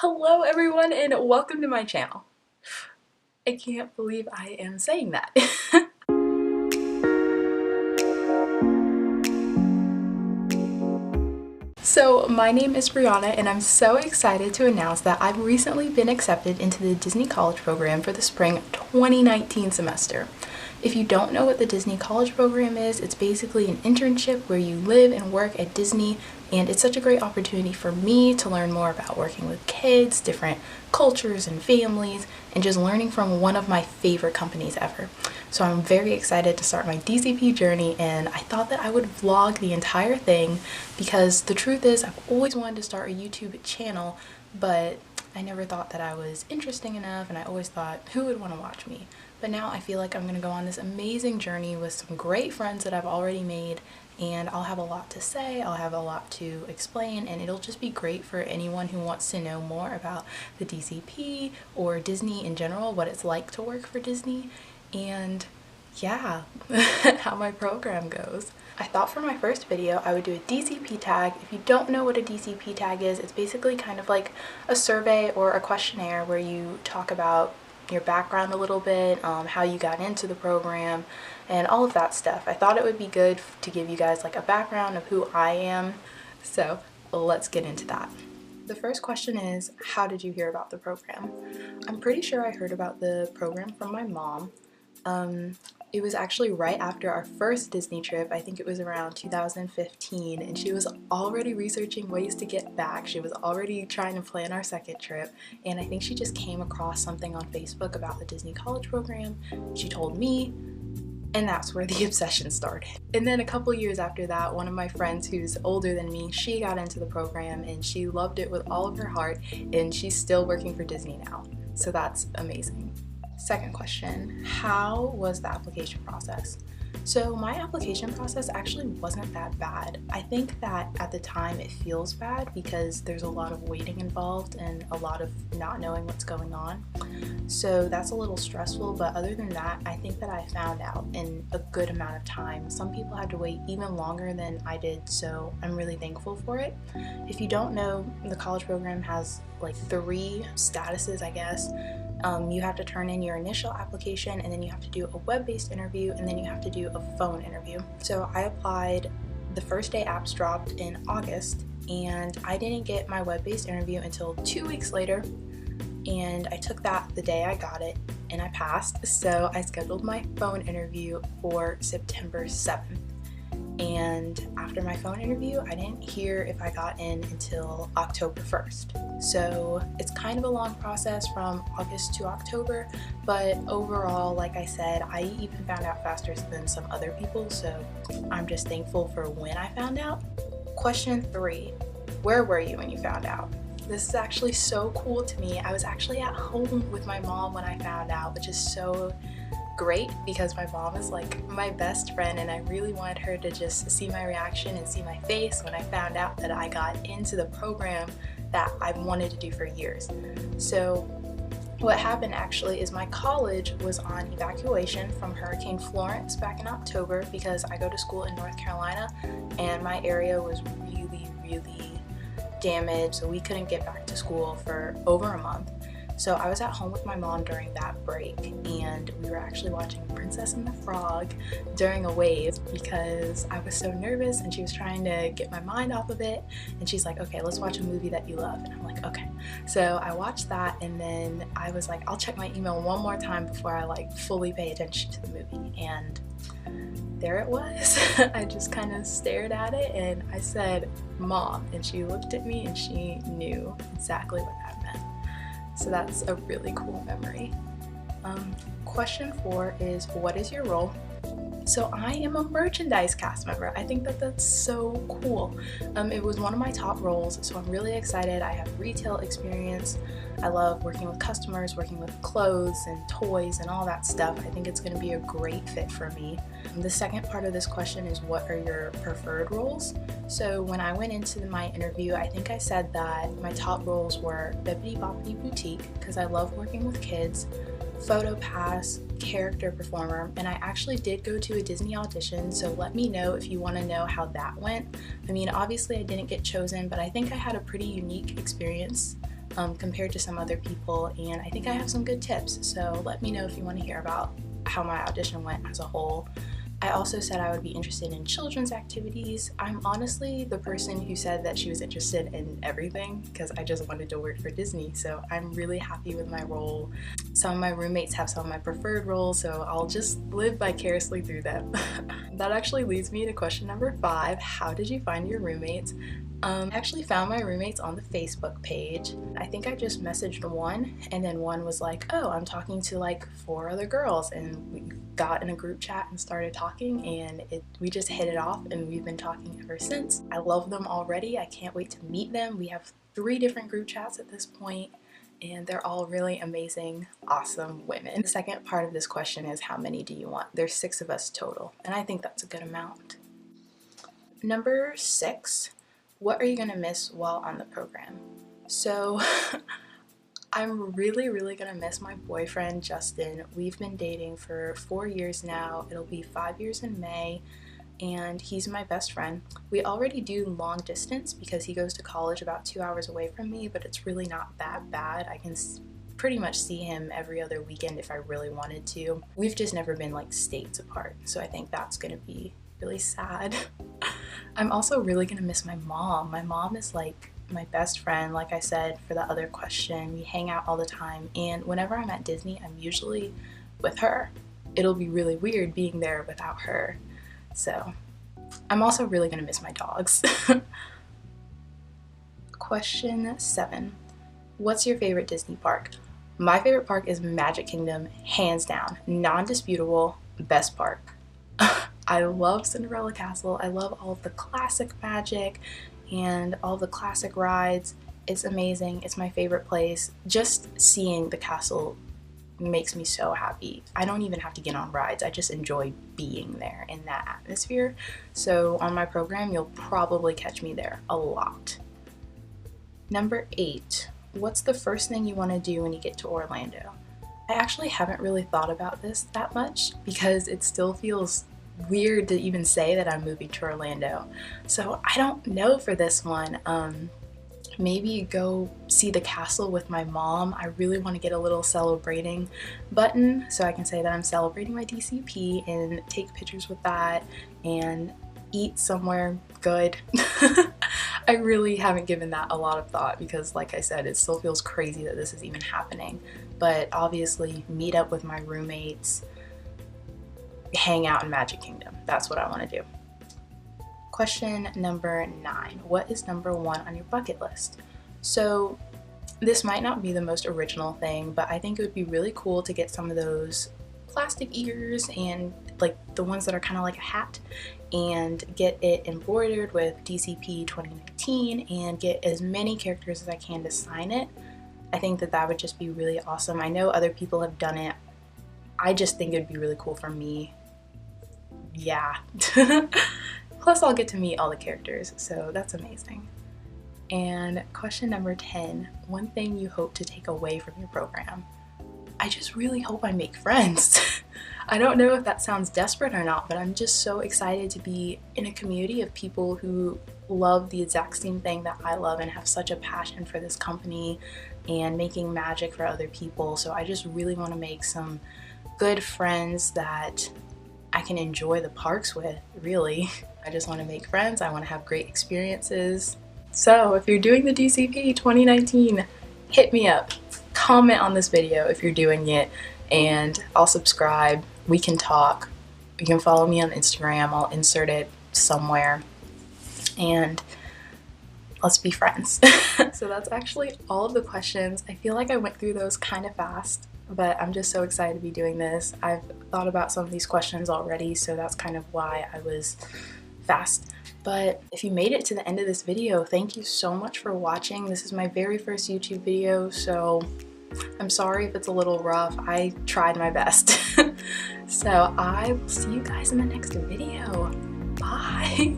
Hello everyone and welcome to my channel. I can't believe I am saying that. So my name is Brianna and I'm so excited to announce that I've recently been accepted into the Disney College program for the spring 2019 semester. If you don't know what the Disney College program is, it's basically an internship where you live and work at Disney, and it's such a great opportunity for me to learn more about working with kids, different cultures and families, and just learning from one of my favorite companies ever. So I'm very excited to start my DCP journey, and I thought that I would vlog the entire thing because the truth is I've always wanted to start a YouTube channel, but I never thought that I was interesting enough, and I always thought, who would want to watch me? But now I feel like I'm going to go on this amazing journey with some great friends that I've already made, and I'll have a lot to say, I'll have a lot to explain, and it'll just be great for anyone who wants to know more about the DCP or Disney in general, what it's like to work for Disney, and yeah, how my program goes. I thought for my first video I would do a DCP tag. If you don't know what a DCP tag is, it's basically kind of like a survey or a questionnaire where you talk about your background a little bit, how you got into the program, and all of that stuff. I thought it would be good to give you guys like a background of who I am, so let's get into that. The first question is, how did you hear about the program? I'm pretty sure I heard about the program from my mom. It was actually right after our first Disney trip. I think it was around 2015, and she was already researching ways to get back. She was already trying to plan our second trip, and I think she just came across something on Facebook about the Disney College program. She told me, and that's where the obsession started. And then a couple years after that, one of my friends who's older than me, she got into the program and she loved it with all of her heart, and she's still working for Disney now. So that's amazing. Second question, how was the application process? So my application process actually wasn't that bad. I think that at the time it feels bad because there's a lot of waiting involved and a lot of not knowing what's going on. So that's a little stressful, but other than that, I think that I found out in a good amount of time. Some people had to wait even longer than I did, so I'm really thankful for it. If you don't know, the college program has like 3 statuses, I guess. You have to turn in your initial application, and then you have to do a web-based interview, and then you have to do a phone interview. So I applied the first day apps dropped in August, and I didn't get my web-based interview until 2 weeks later, and I took that the day I got it, and I passed. So I scheduled my phone interview for September 7th. And after my phone interview, I didn't hear if I got in until October 1st. So it's kind of a long process from August to October, but overall, like I said, I even found out faster than some other people, so I'm just thankful for when I found out. Question 3, where were you when you found out? This is actually so cool to me. I was actually at home with my mom when I found out, which is so great because my mom is like my best friend, and I really wanted her to just see my reaction and see my face when I found out that I got into the program that I've wanted to do for years. So what happened actually is my college was on evacuation from Hurricane Florence back in October because I go to school in North Carolina and my area was really damaged, so we couldn't get back to school for over a month. So I was at home with my mom during that break, and we were actually watching Princess and the Frog during a wave because I was so nervous, and she was trying to get my mind off of it, and she's like, okay, let's watch a movie that you love. And I'm like, okay. So I watched that, and then I was like, I'll check my email one more time before I like fully pay attention to the movie. And there it was. I just kind of stared at it and I said, Mom, and she looked at me and she knew exactly what that meant. So that's a really cool memory. Question 4 is, what is your role? So I am a merchandise cast member. I think that that's so cool. It was one of my top roles, so I'm really excited. I have retail experience. I love working with customers, working with clothes and toys and all that stuff. I think it's going to be a great fit for me. The second part of this question is, what are your preferred roles? So when I went into my interview, I think I said that my top roles were Bibbidi Bobbidi Boutique, because I love working with kids, Photo Pass, character performer, and I actually did go to a Disney audition, so let me know if you want to know how that went. I mean, obviously I didn't get chosen, but I think I had a pretty unique experience compared to some other people, and I think I have some good tips, so let me know if you want to hear about how my audition went as a whole. I also said I would be interested in children's activities. I'm honestly the person who said that she was interested in everything because I just wanted to work for Disney, so I'm really happy with my role. Some of my roommates have some of my preferred roles, so I'll just live vicariously through them. That actually leads me to question number 5. How did you find your roommates? I actually found my roommates on the Facebook page. I think I just messaged one, and then one was like, oh, I'm talking to like 4 other girls, and we got in a group chat and started talking, and we just hit it off, and we've been talking ever since. I love them already. I can't wait to meet them. We have 3 different group chats at this point, and they're all really amazing, awesome women. The second part of this question is, how many do you want? There's 6 of us total, and I think that's a good amount. Number 6. What are you gonna miss while on the program? So I'm really gonna miss my boyfriend, Justin. We've been dating for 4 years now. It'll be 5 years in May, and he's my best friend. We already do long distance because he goes to college about 2 hours away from me, but it's really not that bad. I can pretty much see him every other weekend if I really wanted to. We've just never been like states apart, so I think that's gonna be really sad. I'm also really gonna miss my mom. My mom is like my best friend, like I said for the other question. We hang out all the time, and whenever I'm at Disney, I'm usually with her. It'll be really weird being there without her. So I'm also really gonna miss my dogs. Question 7. What's your favorite Disney park? My favorite park is Magic Kingdom, hands down, non-disputable, best park. I love Cinderella Castle. I love all of the classic magic and all the classic rides. It's amazing. It's my favorite place. Just seeing the castle makes me so happy. I don't even have to get on rides. I just enjoy being there in that atmosphere. So on my program, you'll probably catch me there a lot. Number 8. What's the first thing you want to do when you get to Orlando? I actually haven't really thought about this that much because it still feels weird to even say that I'm moving to Orlando. So I don't know for this one. Maybe go see the castle with my mom. I really want to get a little celebrating button so I can say that I'm celebrating my DCP and take pictures with that and eat somewhere good. I really haven't given that a lot of thought because, like I said, it still feels crazy that this is even happening. But obviously meet up with my roommates, hang out in Magic Kingdom. That's what I want to do. Question number 9. What is number 1 on your bucket list? So this might not be the most original thing, but I think it would be really cool to get some of those plastic ears and like the ones that are kind of like a hat and get it embroidered with DCP 2019 and get as many characters as I can to sign it. I think that that would just be really awesome. I know other people have done it. I just think it'd be really cool for me. Yeah. Plus I'll get to meet all the characters, so that's amazing. And question number 10, one thing you hope to take away from your program. I just really hope I make friends. I don't know if that sounds desperate or not, but I'm just so excited to be in a community of people who love the exact same thing that I love and have such a passion for this company and making magic for other people. So I just really want to make some good friends that I can enjoy the parks with, really. I just want to make friends. I want to have great experiences. So if you're doing the DCP 2019, hit me up. Comment on this video if you're doing it, and I'll subscribe. We can talk. You can follow me on Instagram. I'll insert it somewhere. And let's be friends. So that's actually all of the questions. I feel like I went through those kind of fast, but I'm just so excited to be doing this. I've thought about some of these questions already, so that's kind of why I was fast. But if you made it to the end of this video, thank you so much for watching. This is my very first YouTube video, so I'm sorry if it's a little rough. I tried my best. So I will see you guys in the next video. Bye.